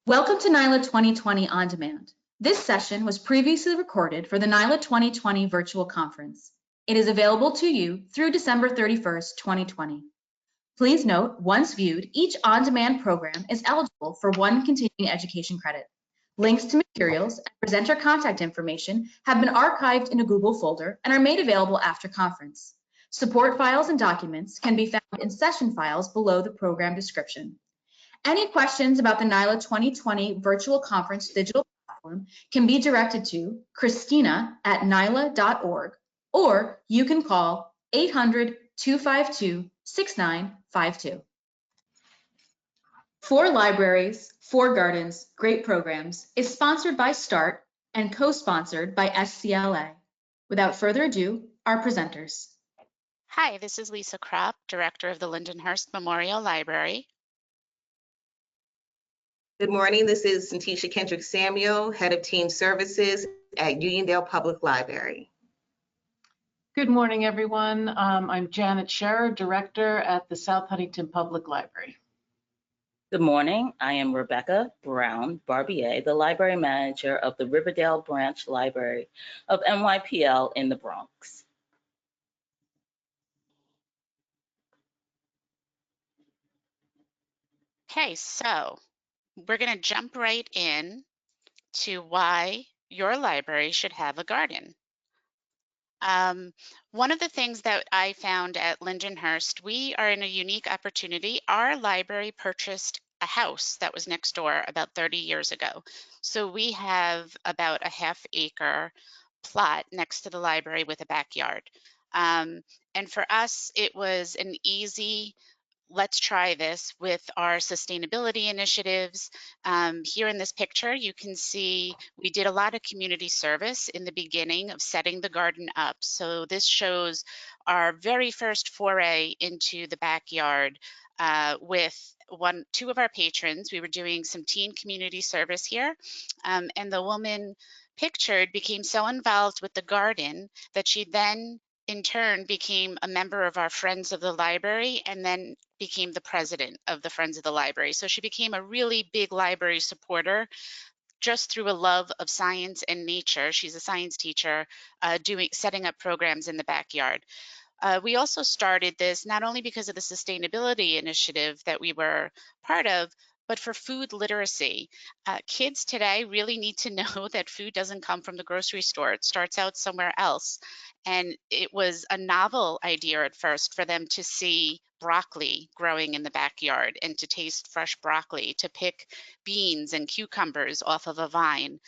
Welcome to NYLA 2020 On Demand. This session was previously recorded for the NYLA 2020 virtual conference. It is available to you through December 31st, 2020. Please note, once viewed, each on-demand program is eligible for 1 continuing education credit. Links to materials and presenter contact information have been archived in a Google folder and are made available after conference. Support files and documents can be found in session files below the program description. Any questions about the NYLA 2020 virtual conference digital platform can be directed to Christina@nyla.org, or you can call 800-252-6952. 4 Libraries, 4 Gardens, Great Programs is sponsored by START and co-sponsored by SCLA. Without further ado, our presenters. Hi, this is Lisa Kropp, Director of the Lindenhurst Memorial Library. Good morning, this is Syntychia Kendrick-Samuel, Head of Team Services at Uniondale Public Library. Good morning, everyone. I'm Janet Scherer, Director at the South Huntington Public Library. Good morning, I am Rebecca Brown Barbier, the Library Manager of the Riverdale Branch Library of NYPL in the Bronx. Okay, so we're going to jump right in to why your library should have a garden. One of the things that I found at Lindenhurst, we are in a unique opportunity. Our library purchased a house that was next door about 30 years ago. So we have about a half-acre plot next to the library with a backyard. And for us, it was an easy, let's try this with our sustainability initiatives. Here in this picture, you can see we did a lot of community service in the beginning of setting the garden up. So this shows our very first foray into the backyard with 2 of our patrons. We were doing some teen community service here, and the woman pictured became so involved with the garden that she then in turn became a member of our Friends of the Library and then became the president of the Friends of the Library. So she became a really big library supporter just through a love of science and nature. She's a science teacher setting up programs in the backyard. We also started this not only because of the sustainability initiative that we were part of, but for food literacy. Kids today really need to know that food doesn't come from the grocery store. It starts out somewhere else. And it was a novel idea at first for them to see broccoli growing in the backyard and to taste fresh broccoli, to pick beans and cucumbers off of a vine.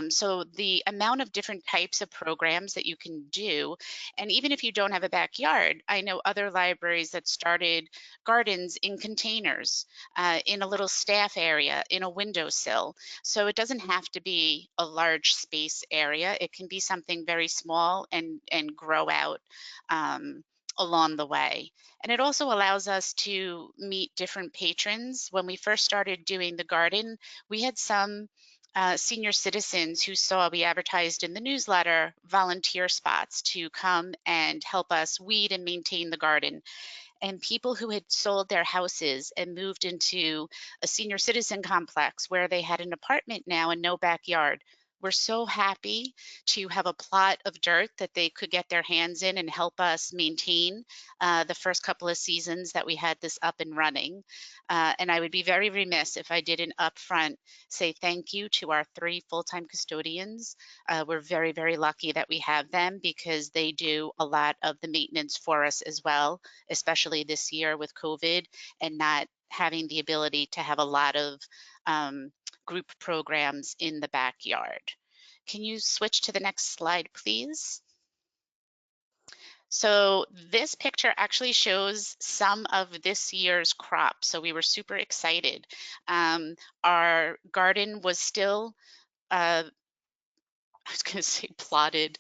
So the amount of different types of programs that you can do, and even if you don't have a backyard, I know other libraries that started gardens in containers, in a little staff area, in a windowsill. So it doesn't have to be a large space area. It can be something very small and grow out along the way. And it also allows us to meet different patrons. When we first started doing the garden, we had some senior citizens who saw we advertised in the newsletter volunteer spots to come and help us weed and maintain the garden. And people who had sold their houses and moved into a senior citizen complex where they had an apartment now and no backyard were so happy to have a plot of dirt that they could get their hands in and help us maintain the first couple of seasons that we had this up and running. And I would be very remiss if I didn't upfront say thank you to our 3 full-time custodians. We're very, very lucky that we have them because they do a lot of the maintenance for us as well, especially this year with COVID and not having the ability to have a lot of group programs in the backyard. Can you switch to the next slide, please? So this picture actually shows some of this year's crop. So we were super excited. Our garden was still, I was going to say plotted.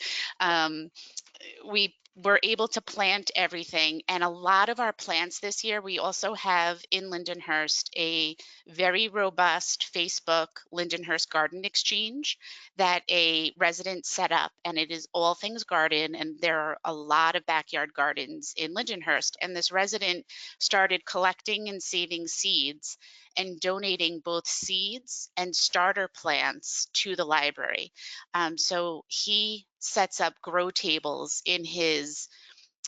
We were able to plant everything, and a lot of our plants this year, we also have in Lindenhurst a very robust Facebook Lindenhurst Garden Exchange that a resident set up, and it is all things garden, and there are a lot of backyard gardens in Lindenhurst, and this resident started collecting and saving seeds and donating both seeds and starter plants to the library. So he sets up grow tables in his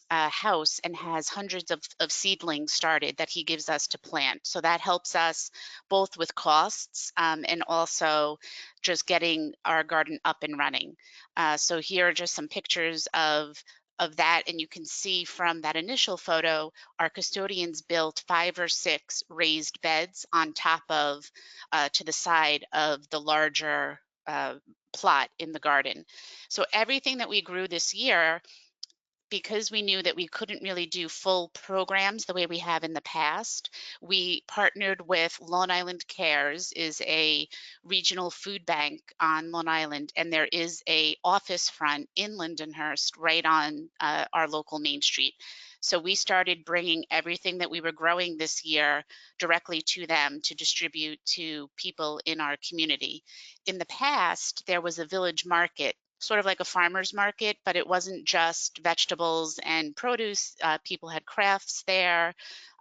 house and has hundreds of seedlings started that he gives us to plant. So that helps us both with costs and also just getting our garden up and running. So here are just some pictures of that, and you can see from that initial photo, our custodians built 5 or 6 raised beds on top of, to the side of the larger plot in the garden. So everything that we grew this year, because we knew that we couldn't really do full programs the way we have in the past, we partnered with Long Island Cares, is a regional food bank on Long Island, and there is a office front in Lindenhurst right on our local Main Street. So we started bringing everything that we were growing this year directly to them to distribute to people in our community. In the past, there was a village market, sort of like a farmer's market, but it wasn't just vegetables and produce. People had crafts there,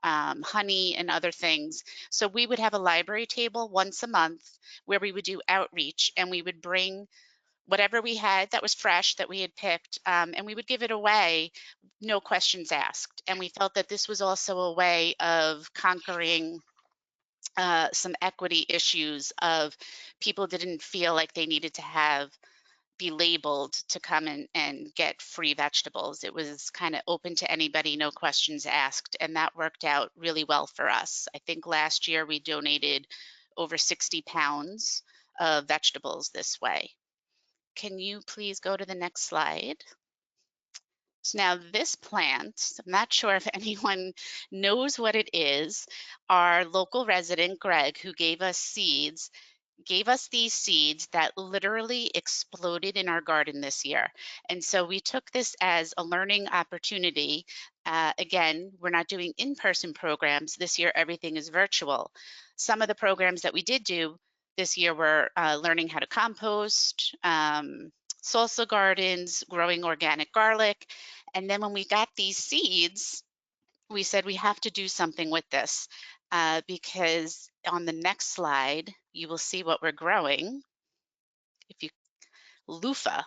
honey and other things. So we would have a library table once a month where we would do outreach, and we would bring whatever we had that was fresh that we had picked, and we would give it away, no questions asked. And we felt that this was also a way of conquering some equity issues of people didn't feel like they needed to be labeled to come in and get free vegetables. It was kind of open to anybody, no questions asked, and that worked out really well for us. I think last year we donated over 60 pounds of vegetables this way. Can you please go to the next slide? So now this plant, I'm not sure if anyone knows what it is. Our local resident, Greg, who gave us seeds, gave us these seeds that literally exploded in our garden this year. And so we took this as a learning opportunity. Again, we're not doing in-person programs. This year, everything is virtual. Some of the programs that we did do this year were learning how to compost, salsa gardens, growing organic garlic. And then when we got these seeds, we said we have to do something with this because on the next slide, you will see what we're growing. If you loofah.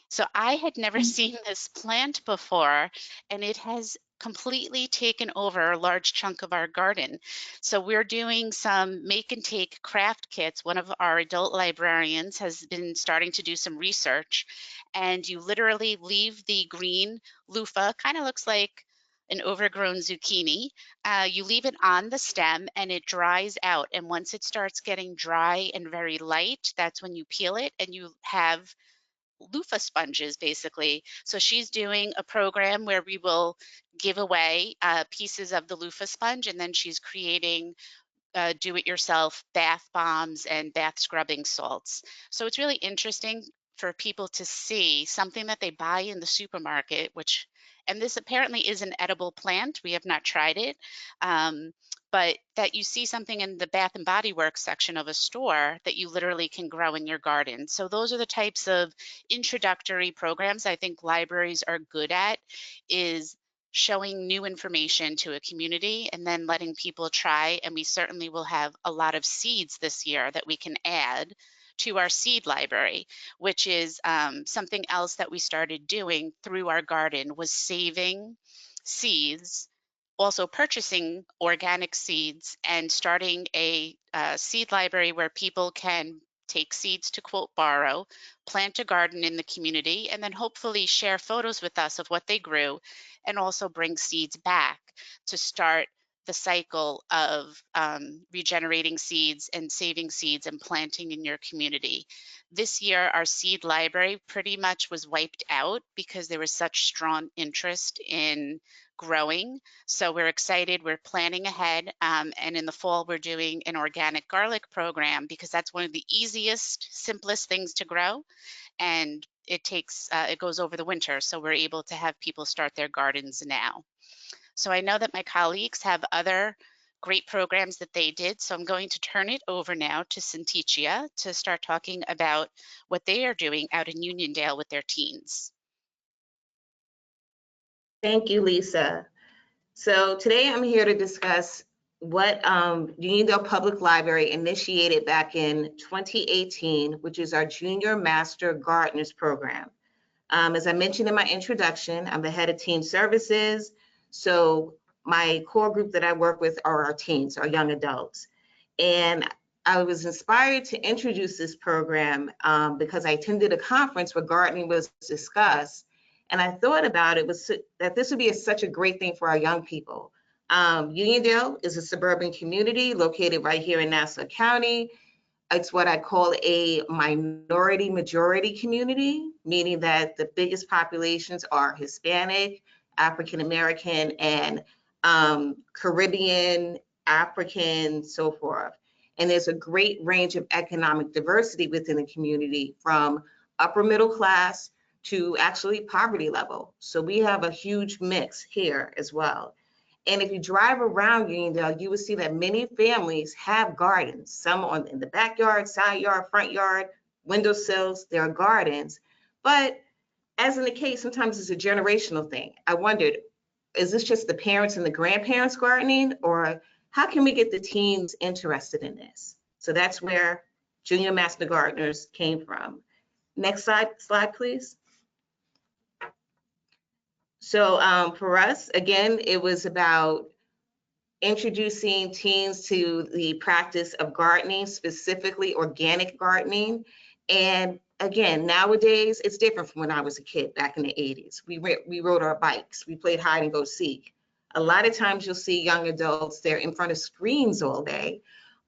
So I had never seen this plant before, and it has completely taken over a large chunk of our garden. So we're doing some make and take craft kits. One of our adult librarians has been starting to do some research, and you literally leave the green loofah, kind of looks like an overgrown zucchini. You leave it on the stem and it dries out. And once it starts getting dry and very light, that's when you peel it and you have loofah sponges basically. So she's doing a program where we will give away pieces of the loofah sponge, and then she's creating do-it-yourself bath bombs and bath scrubbing salts. So it's really interesting for people to see something that they buy in the supermarket, and this apparently is an edible plant. We have not tried it, but that you see something in the Bath and Body Works section of a store that you literally can grow in your garden. So those are the types of introductory programs I think libraries are good at, is showing new information to a community and then letting people try. And we certainly will have a lot of seeds this year that we can add to our seed library, which is something else that we started doing through our garden, was saving seeds, also purchasing organic seeds, and starting a seed library where people can take seeds to quote borrow, plant a garden in the community, and then hopefully share photos with us of what they grew, and also bring seeds back to start the cycle of regenerating seeds and saving seeds and planting in your community. This year, our seed library pretty much was wiped out because there was such strong interest in growing. So we're excited, we're planning ahead, and in the fall, we're doing an organic garlic program because that's one of the easiest, simplest things to grow. And it goes over the winter, so we're able to have people start their gardens now. So I know that my colleagues have other great programs that they did, so I'm going to turn it over now to Syntychia to start talking about what they are doing out in Uniondale with their teens. Thank you, Lisa. So today I'm here to discuss what Uniondale Public Library initiated back in 2018, which is our Junior Master Gardeners Program. As I mentioned in my introduction, I'm the head of teen services. So my core group that I work with are our teens, our young adults. And I was inspired to introduce this program because I attended a conference where gardening was discussed. And I thought about it was that this would be such a great thing for our young people. Uniondale is a suburban community located right here in Nassau County. It's what I call a minority majority community, meaning that the biggest populations are Hispanic, African American, and Caribbean, African, so forth. And there's a great range of economic diversity within the community, from upper middle class to actually poverty level. So we have a huge mix here as well. And if you drive around Uniondale, you will see that many families have gardens, some in the backyard, side yard, front yard, windowsills, there are gardens. But as in the case, sometimes it's a generational thing. I wondered, is this just the parents and the grandparents gardening, or how can we get the teens interested in this? So that's where Junior Master Gardeners came from. Next slide, please. So for us, again, it was about introducing teens to the practice of gardening, specifically organic gardening. And again, nowadays, it's different from when I was a kid back in the 80s. We rode our bikes, we played hide and go seek. A lot of times you'll see young adults, they're in front of screens all day,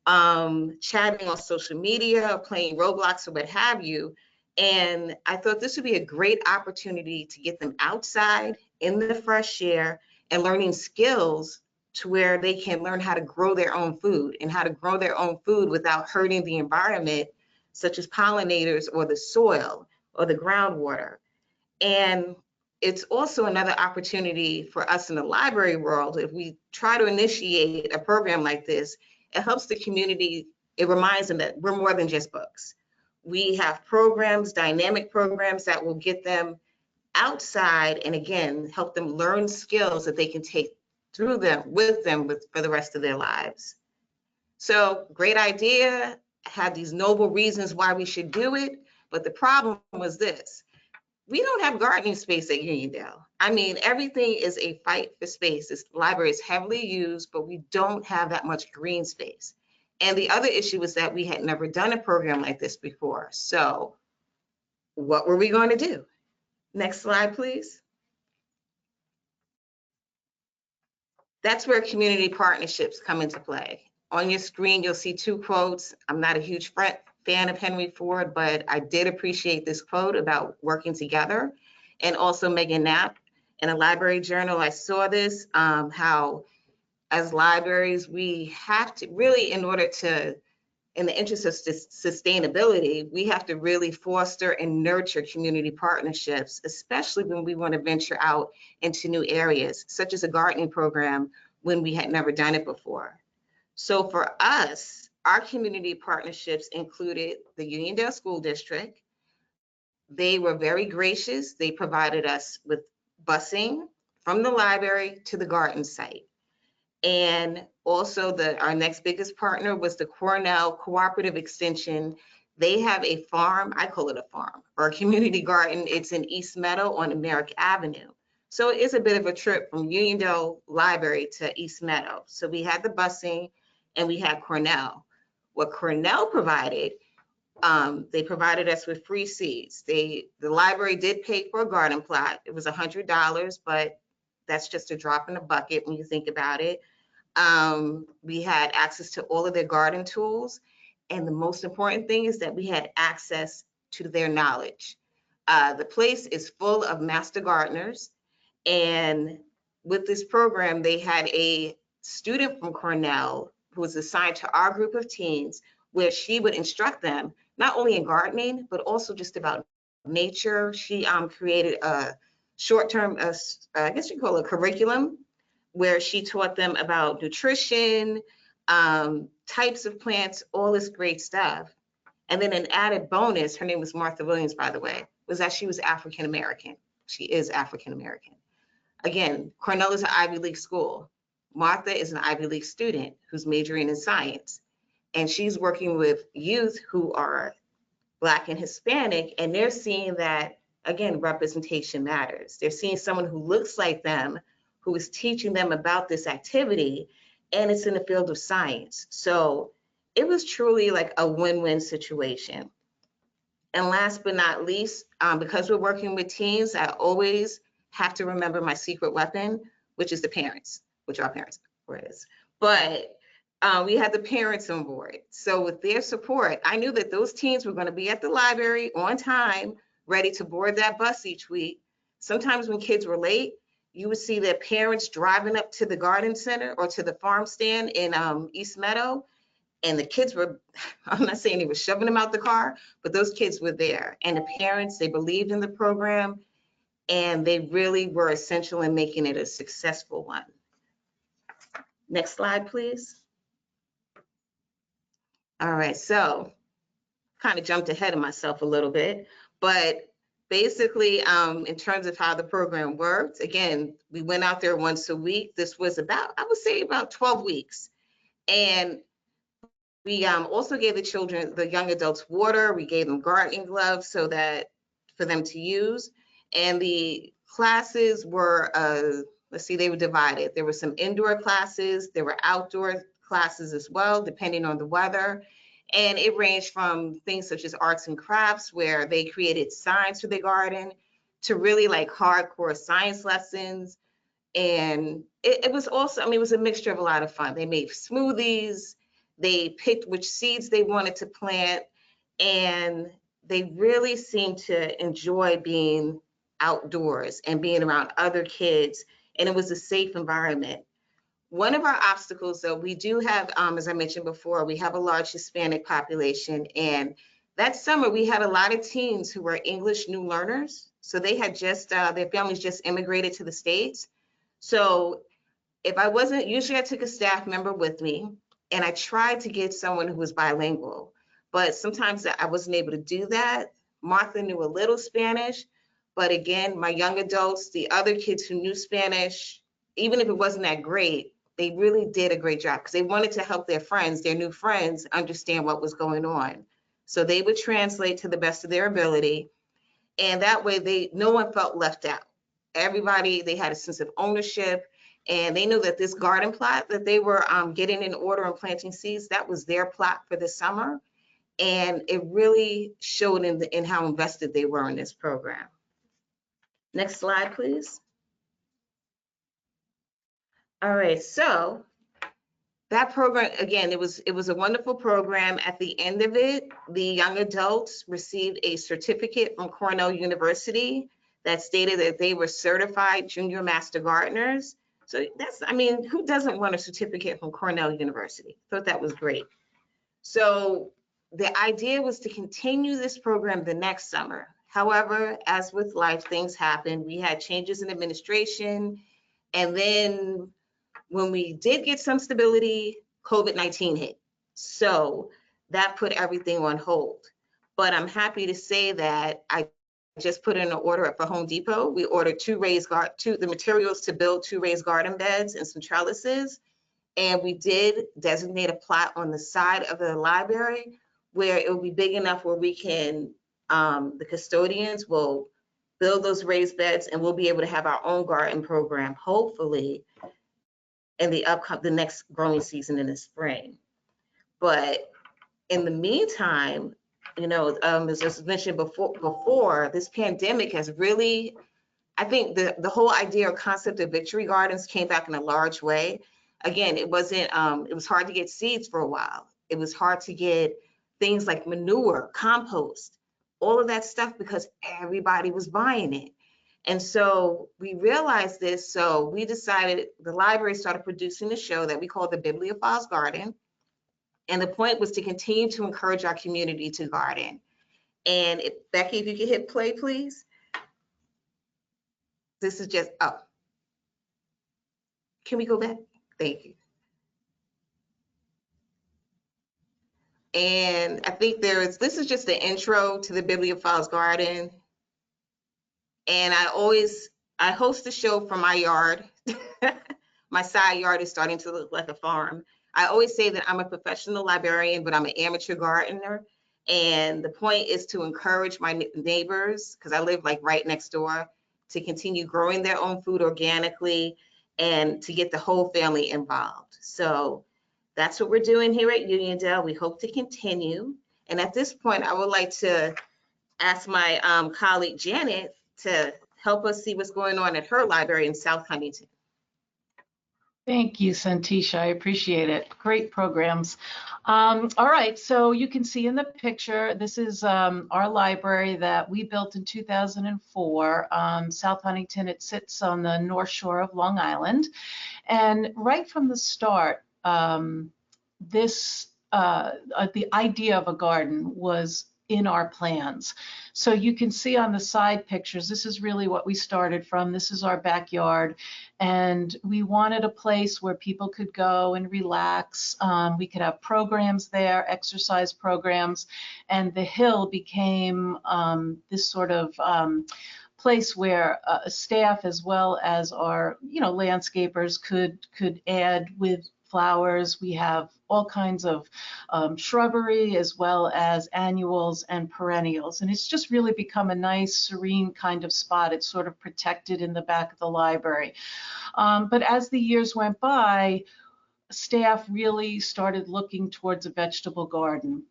chatting on social media, or playing Roblox or what have you. And I thought this would be a great opportunity to get them outside in the fresh air and learning skills to where they can learn how to grow their own food, and how to grow their own food without hurting the environment, such as pollinators or the soil or the groundwater. And it's also another opportunity for us in the library world. If we try to initiate a program like this, it helps the community. It reminds them that we're more than just books. We have programs, dynamic programs that will get them outside and again, help them learn skills that they can take through them, with them for the rest of their lives. So great idea, had these noble reasons why we should do it. But the problem was this: we don't have gardening space at Uniondale. I mean, everything is a fight for space. This library is heavily used, but we don't have that much green space. And the other issue was that we had never done a program like this before. So what were we going to do? Next slide, please. That's where community partnerships come into play. On your screen, you'll see two quotes. I'm not a huge fan of Henry Ford, but I did appreciate this quote about working together. And also Megan Knapp in a library journal, I saw this, how as libraries, we have to really, in order to, in the interest of sustainability, we have to really foster and nurture community partnerships, especially when we want to venture out into new areas, such as a gardening program when we had never done it before. So for us, our community partnerships included the Uniondale School District. They were very gracious. They provided us with busing from the library to the garden site. And also our next biggest partner was the Cornell Cooperative Extension. They have a farm, I call it a farm, or a community garden. It's in East Meadow on Amerik Avenue. So it is a bit of a trip from Uniondale Library to East Meadow. So we had the busing and we had Cornell. What Cornell provided, they provided us with free seeds. The library did pay for a garden plot. It was $100, but that's just a drop in the bucket when you think about it. We had access to all of their garden tools. And the most important thing is that we had access to their knowledge. The place is full of master gardeners. And with this program, they had a student from Cornell who was assigned to our group of teens, where she would instruct them not only in gardening, but also just about nature. She created a short-term, I guess you call it a curriculum, where she taught them about nutrition, types of plants, all this great stuff. And then an added bonus, her name was Martha Williams, by the way, was that she was African American. She is African American. Again, Cornell is an Ivy League school. Martha is an Ivy League student who's majoring in science, and she's working with youth who are Black and Hispanic, and they're seeing that, again, representation matters. They're seeing someone who looks like them, who is teaching them about this activity, and it's in the field of science. So it was truly like a win-win situation. And last but not least, because we're working with teens, I always have to remember my secret weapon, which is the parents, which our parents is. But we had the parents on board. So with their support, I knew that those teens were going to be at the library on time, ready to board that bus each week. Sometimes when kids were late, you would see their parents driving up to the garden center or to the farm stand in East Meadow. And the kids were, I'm not saying they were shoving them out the car, but those kids were there. And the parents, they believed in the program, and they really were essential in making it a successful one. Next slide, please. All right, so kind of jumped ahead of myself a little bit, but basically, in terms of how the program worked, again, we went out there once a week. This was about, I would say about 12 weeks. And we also gave the children, the young adults, water. We gave them gardening gloves so that for them to use. And the classes were, let's see, they were divided. There were some indoor classes, there were outdoor classes as well, depending on the weather. And it ranged from things such as arts and crafts, where they created signs for the garden, to really like hardcore science lessons. And it was also, I mean, it was a mixture of a lot of fun. They made smoothies, they picked which seeds they wanted to plant, and they really seemed to enjoy being outdoors and being around other kids, and it was a safe environment. One of our obstacles, though, we do have, as I mentioned before, we have a large Hispanic population, and that summer we had a lot of teens who were English new learners. So they had just, their families just immigrated to the States. So if I wasn't, usually I took a staff member with me, and I tried to get someone who was bilingual, but sometimes I wasn't able to do that. Martha knew a little Spanish, but again, my young adults, the other kids who knew Spanish, even if it wasn't that great, they really did a great job because they wanted to help their friends, their new friends, understand what was going on. So they would translate to the best of their ability. And that way no one felt left out. Everybody, they had a sense of ownership, and they knew that this garden plot that they were getting in order and planting seeds, that was their plot for the summer. And it really showed in how invested they were in this program. Next slide, please. All right, so that program, again, it was a wonderful program. At the end of it, the young adults received a certificate from Cornell University that stated that they were certified junior master gardeners. So that's, I mean, who doesn't want a certificate from Cornell University? Thought that was great. So the idea was to continue this program the next summer. However, as with life, things happen. We had changes in administration, and then when we did get some stability, COVID-19 hit. So that put everything on hold. But I'm happy to say that I just put in an order for Home Depot. We ordered the materials to build 2 raised garden beds and some trellises. And we did designate a plot on the side of the library where it will be big enough where we can, the custodians will build those raised beds, and we'll be able to have our own garden program, hopefully, in the next growing season in the spring. But in the meantime, you know, as I mentioned before, this pandemic has really, I think the whole idea or concept of victory gardens came back in a large way. Again, it wasn't, it was hard to get seeds for a while. It was hard to get things like manure, compost, all of that stuff because everybody was buying it. And so we realized this, so we decided, the library started producing a show that we call the Bibliophile's Garden. And the point was to continue to encourage our community to garden. And Becky, if you could hit play, please. This is just, oh. Can we go back? Thank you. And I think this is just the intro to the Bibliophile's Garden. And I host the show from my yard, my side yard is starting to look like a farm. I always say that I'm a professional librarian, but I'm an amateur gardener. And the point is to encourage my neighbors, because I live like right next door, to continue growing their own food organically and to get the whole family involved. So that's what we're doing here at Uniondale. We hope to continue. And at this point, I would like to ask my colleague Janet to help us see what's going on at her library in South Huntington. Thank you, Syntychia. I appreciate it. Great programs. All right, so you can see in the picture, this is our library that we built in 2004. South Huntington, it sits on the North Shore of Long Island. And right from the start, the idea of a garden was in our plans. So you can see on the side pictures, this is really what we started from. This is our backyard. And we wanted a place where people could go and relax. We could have programs there, exercise programs. And the hill became this sort of place where staff as well as our landscapers could add with flowers. We have all kinds of shrubbery as well as annuals and perennials. And it's just really become a nice, serene kind of spot. It's sort of protected in the back of the library. But as the years went by, staff really started looking towards a vegetable garden.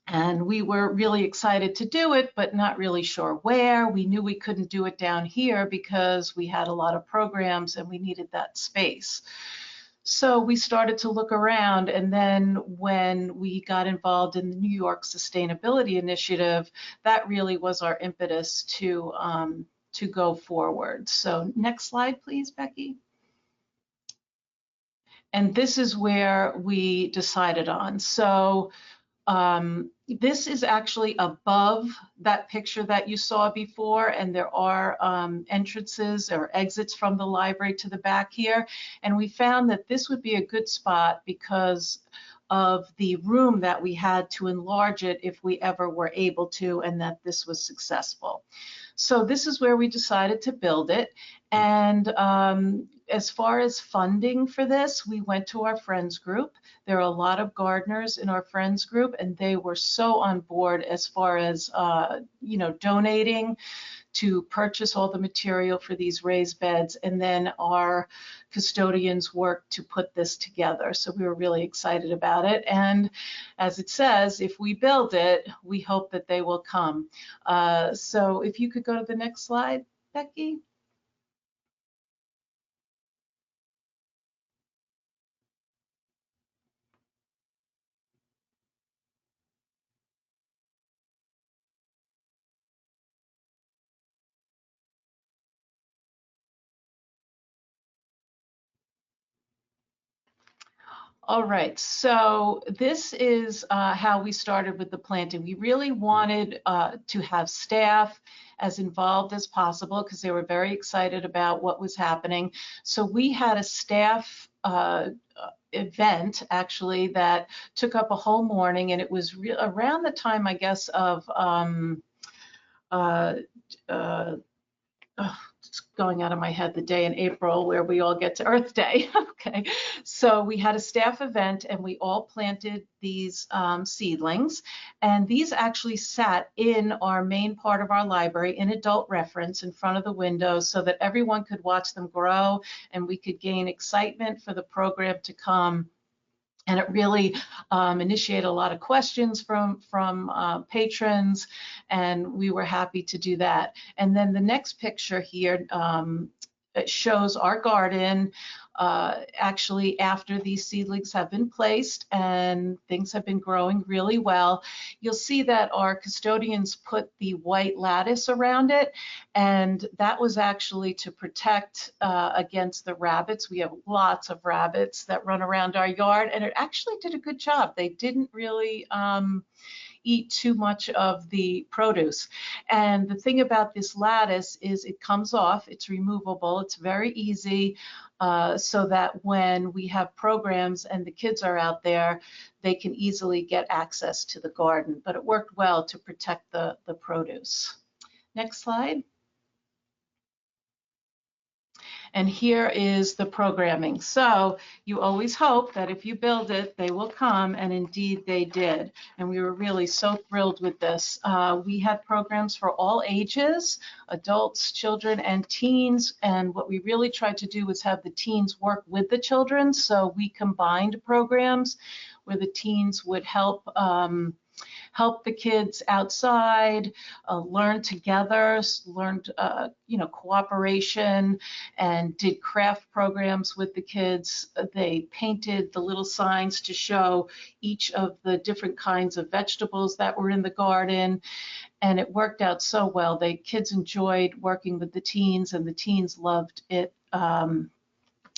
And we were really excited to do it, but not really sure where. We knew we couldn't do it down here because we had a lot of programs and we needed that space. So we started to look around, and then when we got involved in the New York Sustainability Initiative, that really was our impetus to go forward. So next slide, please, Becky. And this is where we decided on. So this is actually above that picture that you saw before, and there are entrances or exits from the library to the back here. And we found that this would be a good spot because of the room that we had to enlarge it if we ever were able to, and that this was successful. So this is where we decided to build it. And as far as funding for this, we went to our friends group. There are a lot of gardeners in our friends group, and they were so on board as far as donating to purchase all the material for these raised beds, and then our custodians worked to put this together. So we were really excited about it. And as it says, if we build it, we hope that they will come. So if you could go to the next slide, Becky. All right, so this is how we started with the planting. We really wanted to have staff as involved as possible because they were very excited about what was happening. So we had a staff event actually that took up a whole morning, and it was around the time, I guess, of it's going out of my head, the day in April where we all get to Earth Day. Okay, so we had a staff event and we all planted these seedlings, and these actually sat in our main part of our library in adult reference in front of the windows so that everyone could watch them grow and we could gain excitement for the program to come. And it really initiated a lot of questions from patrons, and we were happy to do that. And then the next picture here it shows our garden actually after these seedlings have been placed and things have been growing really well. You'll see that our custodians put the white lattice around it, and that was actually to protect against the rabbits. We have lots of rabbits that run around our yard, and it actually did a good job. They didn't really eat too much of the produce. And the thing about this lattice is it comes off, it's removable, it's very easy, so that when we have programs and the kids are out there, they can easily get access to the garden. But it worked well to protect the produce. Next slide. And here is the programming. So you always hope that if you build it, they will come, and indeed they did. And we were really so thrilled with this. We had programs for all ages, adults, children, and teens. And what we really tried to do was have the teens work with the children. So we combined programs where the teens would help the kids outside, learn together, learned cooperation, and did craft programs with the kids. They painted the little signs to show each of the different kinds of vegetables that were in the garden, and it worked out so well. The kids enjoyed working with the teens, and the teens loved it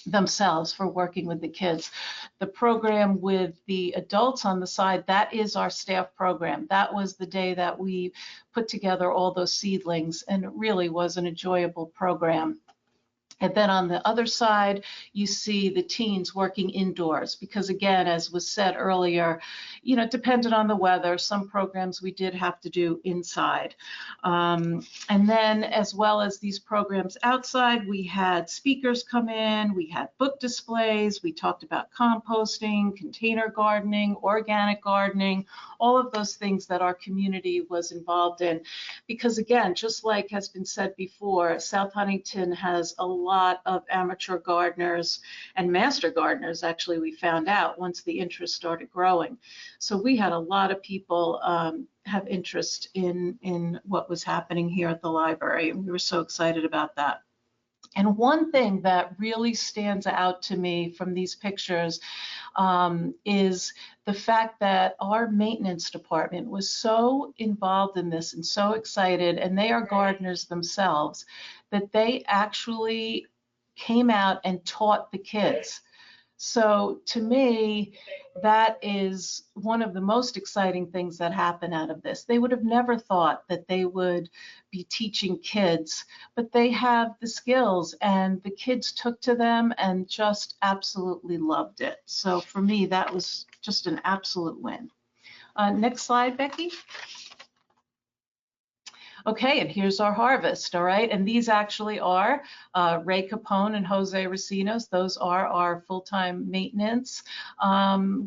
themselves for working with the kids. The program with the adults on the side, that is our staff program. That was the day that we put together all those seedlings, and it really was an enjoyable program. And then on the other side, you see the teens working indoors, because again, as was said earlier, depended on the weather, some programs we did have to do inside. And then as well as these programs outside, we had speakers come in, we had book displays, we talked about composting, container gardening, organic gardening, all of those things that our community was involved in. Because again, just like has been said before, South Huntington has a lot of amateur gardeners and master gardeners, actually, we found out once the interest started growing. So we had a lot of people have interest in what was happening here at the library, and we were so excited about that. And one thing that really stands out to me from these pictures is the fact that our maintenance department was so involved in this and so excited, and they are gardeners themselves, that they actually came out and taught the kids. So to me, that is one of the most exciting things that happen out of this. They would have never thought that they would be teaching kids, but they have the skills, and the kids took to them and just absolutely loved it. So for me, that was just an absolute win. Next slide, Becky. Okay, and here's our harvest, all right? And these actually are Ray Capone and Jose Racinos. Those are our full-time maintenance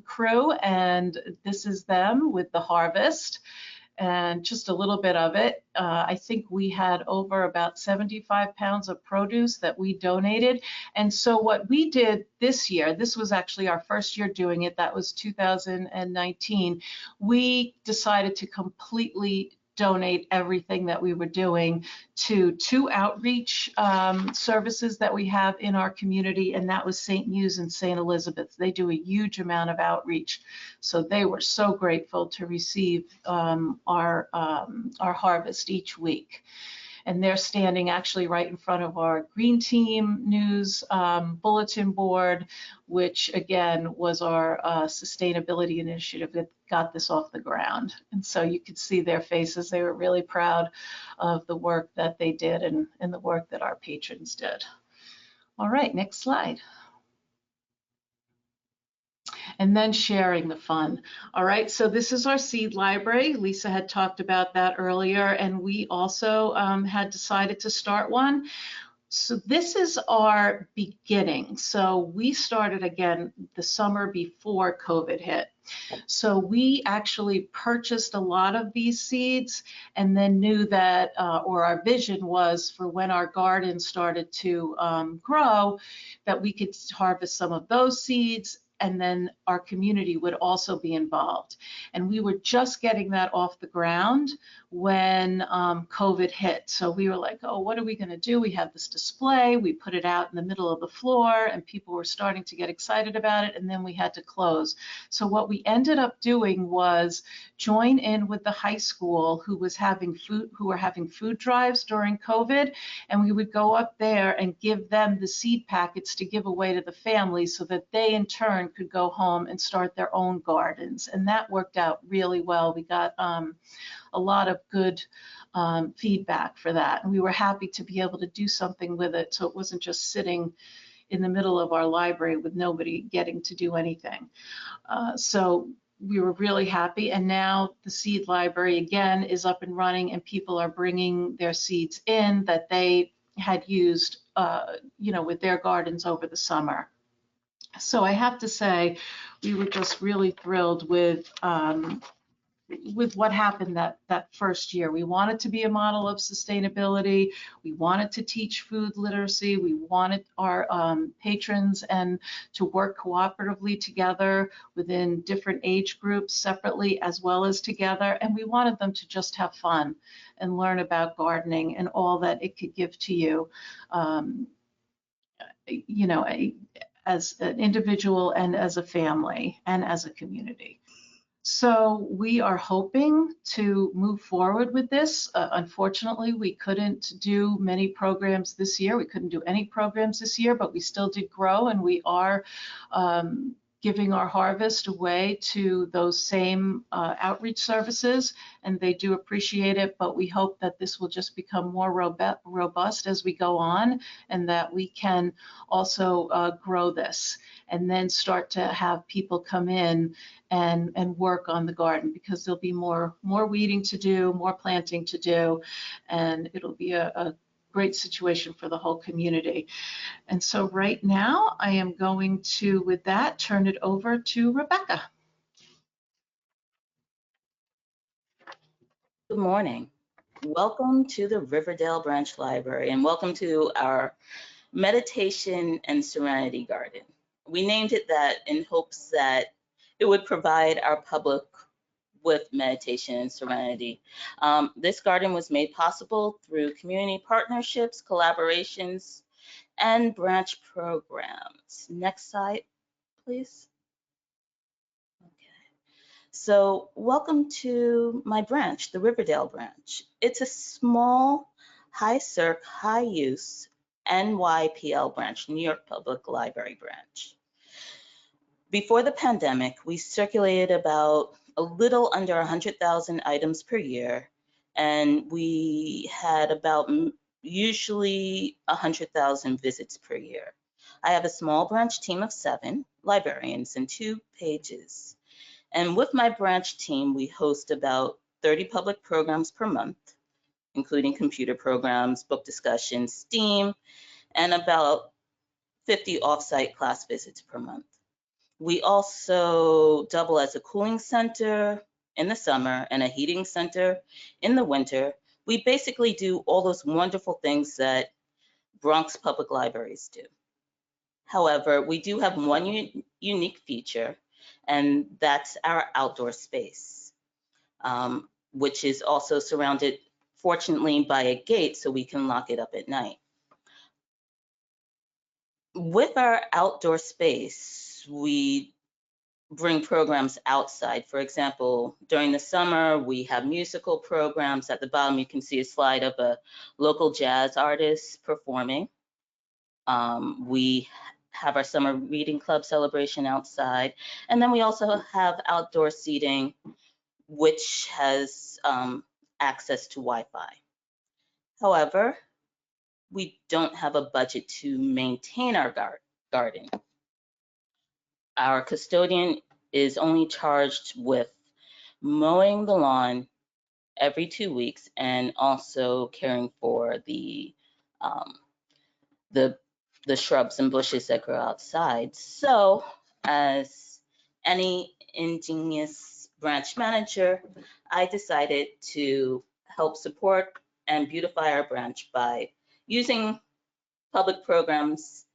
crew, and this is them with the harvest. And just a little bit of it. I think we had over about 75 pounds of produce that we donated. And so what we did this year, this was actually our first year doing it, that was 2019, we decided to completely donate everything that we were doing to two outreach services that we have in our community, and that was St. Muse and St. Elizabeth. They do a huge amount of outreach, so they were so grateful to receive our harvest each week. And they're standing actually right in front of our Green Team News bulletin board, which again was our sustainability initiative that got this off the ground. And so you could see their faces. They were really proud of the work that they did and the work that our patrons did. All right, next slide. And then sharing the fun. All right, so this is our seed library. Lisa had talked about that earlier, and we also had decided to start one. So this is our beginning. So we started again the summer before COVID hit. So we actually purchased a lot of these seeds, and then knew that, or our vision was for when our garden started to grow, that we could harvest some of those seeds, and then our community would also be involved. And we were just getting that off the ground when COVID hit. So we were like, oh, what are we gonna do? We have this display, we put it out in the middle of the floor, and people were starting to get excited about it, and then we had to close. So what we ended up doing was join in with the high school who were having food drives during COVID, and we would go up there and give them the seed packets to give away to the families so that they in turn could go home and start their own gardens. And that worked out really well. We got a lot of good feedback for that. And we were happy to be able to do something with it, so it wasn't just sitting in the middle of our library with nobody getting to do anything. So we were really happy. And now the seed library again is up and running, and people are bringing their seeds in that they had used, with their gardens over the summer. So I have to say, we were just really thrilled with what happened that first year. We wanted to be a model of sustainability. We wanted to teach food literacy. We wanted our patrons and to work cooperatively together within different age groups separately as well as together. And we wanted them to just have fun and learn about gardening and all that it could give to you, as an individual and as a family and as a community. So we are hoping to move forward with this. Unfortunately, we couldn't do many programs this year. We couldn't do any programs this year, but we still did grow, and we are giving our harvest away to those same outreach services, and they do appreciate it, but we hope that this will just become more robust as we go on, and that we can also grow this and then start to have people come in and work on the garden, because there'll be more weeding to do, more planting to do, and it'll be a great situation for the whole community. And so right now I am going to, with that, turn it over to Rebecca. Good morning. Welcome to the Riverdale Branch Library, and welcome to our Meditation and Serenity Garden. We named it that in hopes that it would provide our public with meditation and serenity. This garden was made possible through community partnerships, collaborations, and branch programs. Next slide, please. So welcome to my branch, the Riverdale branch. It's a small, high-circ, high-use NYPL branch, New York Public Library branch. Before the pandemic, we circulated about a little under 100,000 items per year, and we had about usually 100,000 visits per year. I have a small branch team of 7 librarians and 2 pages. And with my branch team, we host about 30 public programs per month, including computer programs, book discussions, STEAM, and about 50 off-site class visits per month. We also double as a cooling center in the summer and a heating center in the winter. We basically do all those wonderful things that Bronx public libraries do. However, we do have one unique feature, and that's our outdoor space, which is also surrounded, fortunately, by a gate so we can lock it up at night. With our outdoor space, we bring programs outside. For example, during the summer, we have musical programs. At the bottom, you can see a slide of a local jazz artist performing. We have our summer reading club celebration outside. And then we also have outdoor seating, which has access to Wi-Fi. However, we don't have a budget to maintain our garden. Our custodian is only charged with mowing the lawn every 2 weeks and also caring for the shrubs and bushes that grow outside. So, as any ingenious branch manager, I decided to help support and beautify our branch by using public programs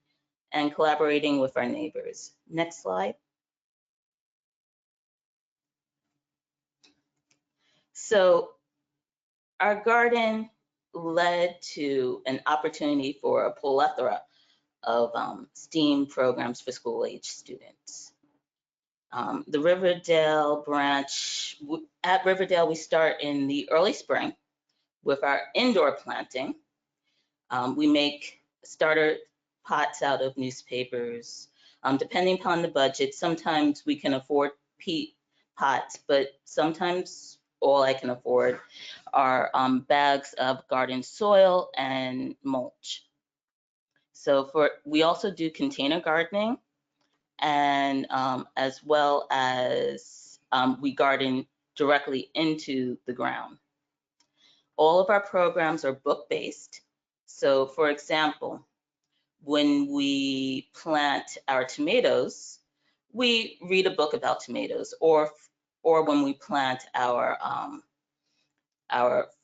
and collaborating with our neighbors. Next slide. So our garden led to an opportunity for a plethora of STEAM programs for school-age students. The Riverdale branch, at Riverdale, we start in the early spring with our indoor planting. We make starter pots out of newspapers. Depending upon the budget, sometimes we can afford peat pots, but sometimes all I can afford are bags of garden soil and mulch. So we also do container gardening, and as well as we garden directly into the ground. All of our programs are book-based, So for example, when we plant our tomatoes, we read a book about tomatoes, or when we plant our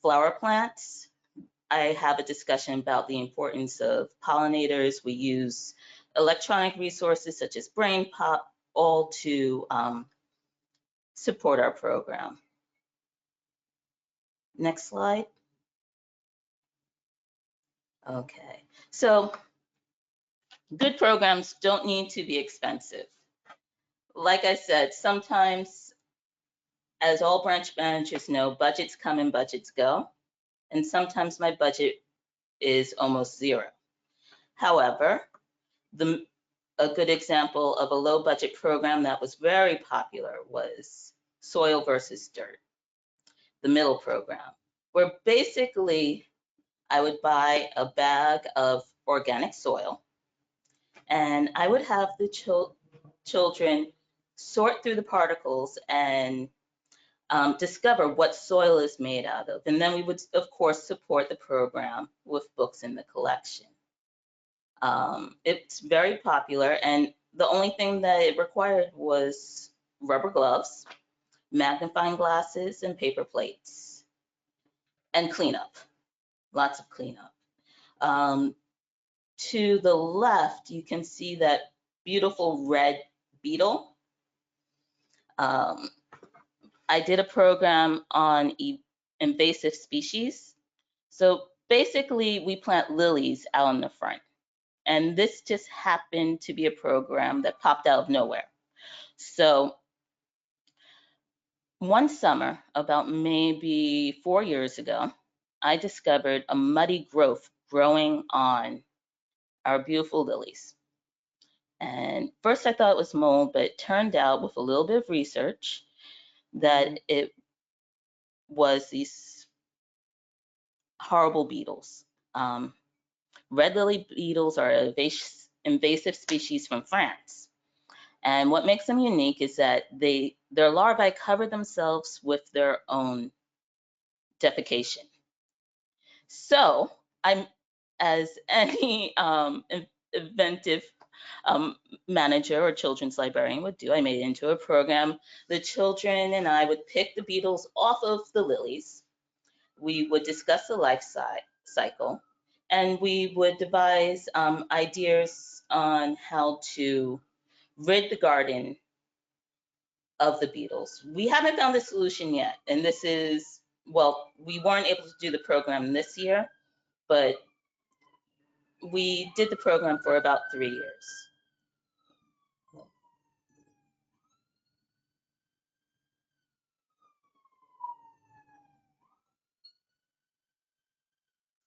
flower plants, I have a discussion about the importance of pollinators. We use electronic resources such as Brain Pop, all to support our program. Next slide. Okay, so good programs don't need to be expensive. Like I said, sometimes, as all branch managers know, budgets come and budgets go. And sometimes my budget is almost zero. However, a good example of a low budget program that was very popular was Soil versus Dirt, the middle program, where basically I would buy a bag of organic soil and I would have the children sort through the particles and discover what soil is made out of. And then we would, of course, support the program with books in the collection. It's very popular, and the only thing that it required was rubber gloves, magnifying glasses, and paper plates, and cleanup, lots of cleanup. To the left, you can see that beautiful red beetle. I did a program on invasive species. So basically, we plant lilies out in the front. And this just happened to be a program that popped out of nowhere. So one summer, about maybe 4 years ago, I discovered a muddy growth growing on our beautiful lilies. And first I thought it was mold, but it turned out with a little bit of research that it was these horrible beetles. Red lily beetles are an invasive species from France. And what makes them unique is that their larvae cover themselves with their own defecation. So I'm, as any inventive manager or children's librarian would do, I made it into a program. The children and I would pick the beetles off of the lilies. We would discuss the life cycle, and we would devise ideas on how to rid the garden of the beetles. We haven't found a solution yet, and this is, well, we weren't able to do the program this year, but we did the program for about 3 years.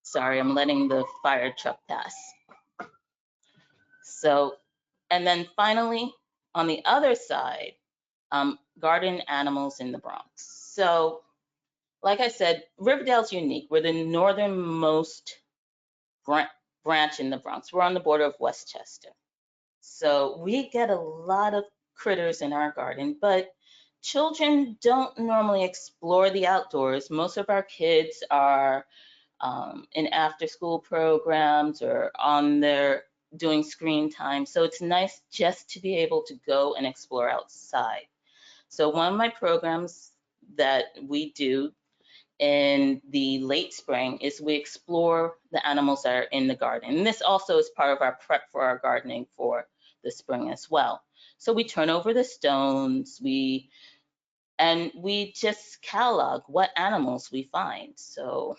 Sorry, I'm letting the fire truck pass. So, and then finally, on the other side, garden animals in the Bronx. So, like I said, Riverdale's unique. We're the northernmost branch in the Bronx. We're on the border of Westchester. So we get a lot of critters in our garden, but children don't normally explore the outdoors. Most of our kids are in after-school programs or on their doing screen time. So it's nice just to be able to go and explore outside. So one of my programs that we do in the late spring is we explore the animals that are in the garden. And this also is part of our prep for our gardening for the spring as well. So we turn over the stones, we just catalog what animals we find. So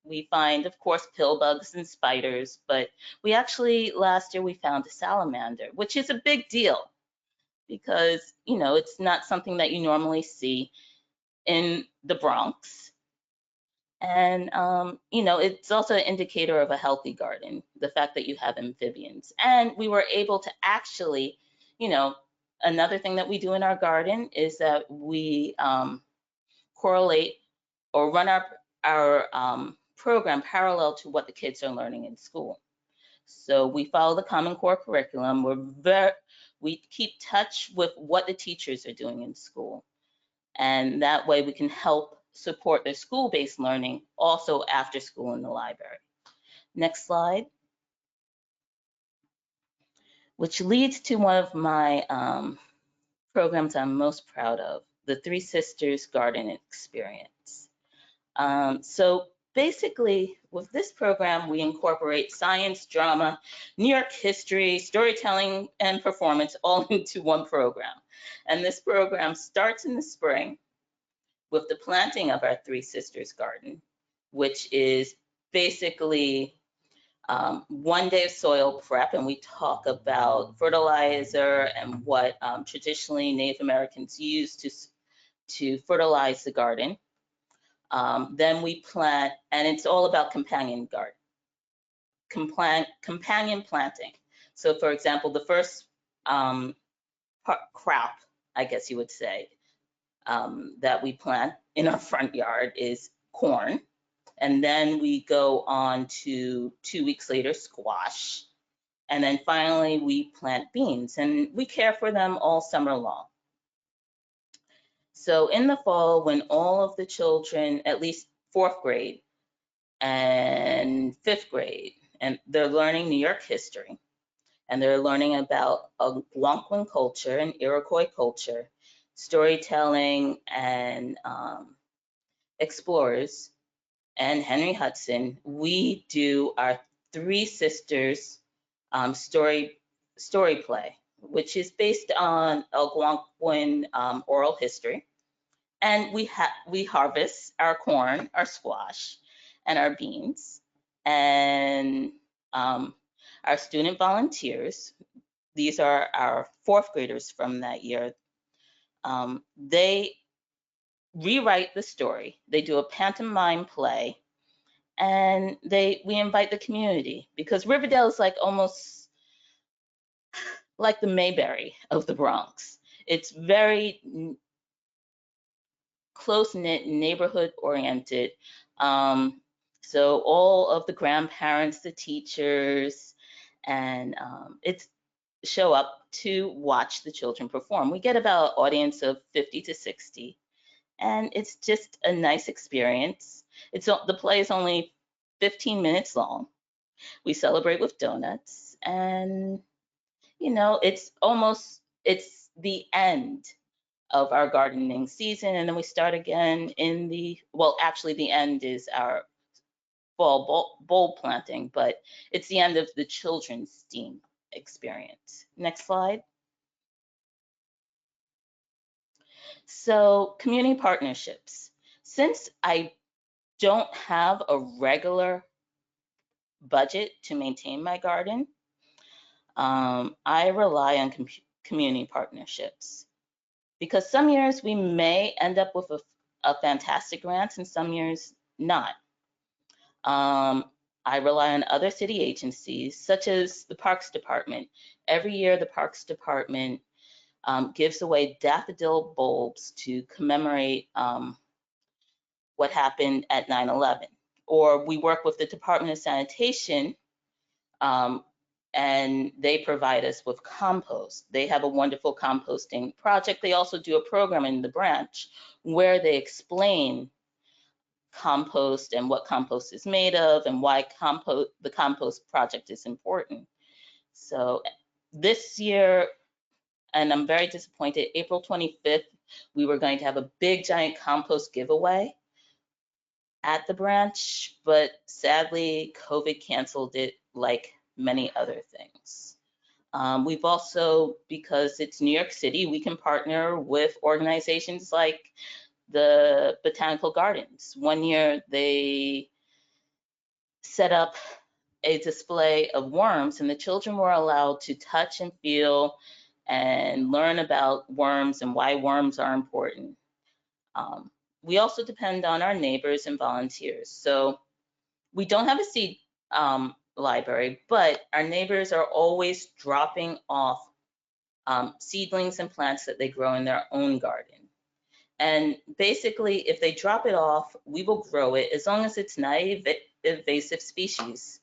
we find, of course, pill bugs and spiders, but we actually, last year we found a salamander, which is a big deal because, you know, it's not something that you normally see in the Bronx. And, you know, it's also an indicator of a healthy garden, the fact that you have amphibians. And we were able to actually, you know, another thing that we do in our garden is that we correlate or run our program parallel to what the kids are learning in school. So we follow the Common Core curriculum. We keep touch with what the teachers are doing in school. And that way we can help support their school-based learning also after school in the library. Next slide. Which leads to one of my programs I'm most proud of, the Three Sisters Garden Experience. So basically, with this program, we incorporate science, drama, New York history, storytelling, and performance all into one program. And this program starts in the spring with the planting of our Three Sisters Garden, which is basically 1 day of soil prep, and we talk about fertilizer and what traditionally Native Americans use to fertilize the garden. Then we plant, and it's all about companion planting. So for example, the first crop, I guess you would say, that we plant in our front yard is corn. And then we go on to 2 weeks later, squash. And then finally we plant beans, and we care for them all summer long. So in the fall, when all of the children, at least 4th grade and 5th grade, and they're learning New York history, and they're learning about Algonquin culture and Iroquois culture, storytelling, and explorers, and Henry Hudson, we do our Three Sisters story play, which is based on Algonquin oral history. And we harvest our corn, our squash, and our beans. And our student volunteers, these are our 4th graders from that year, they rewrite the story. They do a pantomime play, and we invite the community, because Riverdale is like almost like the Mayberry of the Bronx. It's very close-knit, neighborhood-oriented. So all of the grandparents, the teachers, and it's show up to watch the children perform. We get about an audience of 50 to 60, and it's just a nice experience. The play is only 15 minutes long. We celebrate with donuts, and it's the end of our gardening season, and then we start again actually the end is our fall bulb planting, but it's the end of the children's STEAM experience. Next slide. So community partnerships. Since I don't have a regular budget to maintain my garden, I rely on community partnerships, because some years we may end up with a fantastic grant and some years not. I rely on other city agencies, such as the Parks Department. Every year, the Parks Department gives away daffodil bulbs to commemorate what happened at 9/11. Or we work with the Department of Sanitation, and they provide us with compost. They have a wonderful composting project. They also do a program in the branch where they explain compost and what compost is made of and why the compost project is important. So this year, and I'm very disappointed, April 25th, we were going to have a big giant compost giveaway at the branch, but sadly COVID canceled it, like many other things. We've also, because it's New York City, we can partner with organizations like the Botanical Gardens. One year they set up a display of worms, and the children were allowed to touch and feel and learn about worms and why worms are important. We also depend on our neighbors and volunteers. So we don't have a seed library, but our neighbors are always dropping off seedlings and plants that they grow in their own garden. And basically, if they drop it off, we will grow it as long as it's not invasive species.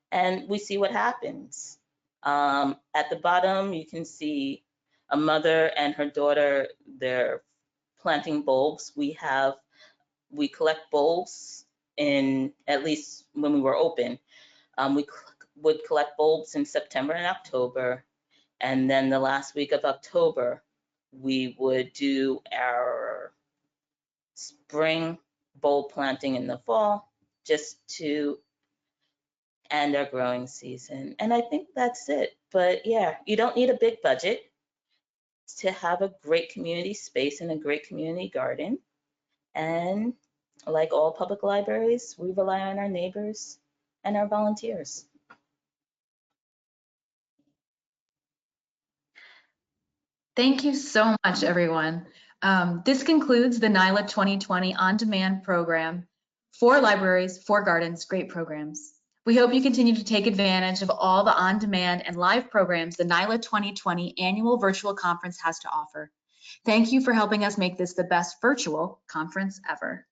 And we see what happens. At the bottom, you can see a mother and her daughter, they're planting bulbs. We collect bulbs at least when we were open, We would collect bulbs in September and October. And then the last week of October, we would do our spring bulb planting in the fall, just to end our growing season. And I think that's it. But yeah, you don't need a big budget to have a great community space and a great community garden. And like all public libraries, we rely on our neighbors and our volunteers. Thank you so much, everyone. This concludes the NYLA 2020 On-Demand program for libraries, for gardens, great programs. We hope you continue to take advantage of all the on-demand and live programs the NYLA 2020 annual virtual conference has to offer. Thank you for helping us make this the best virtual conference ever.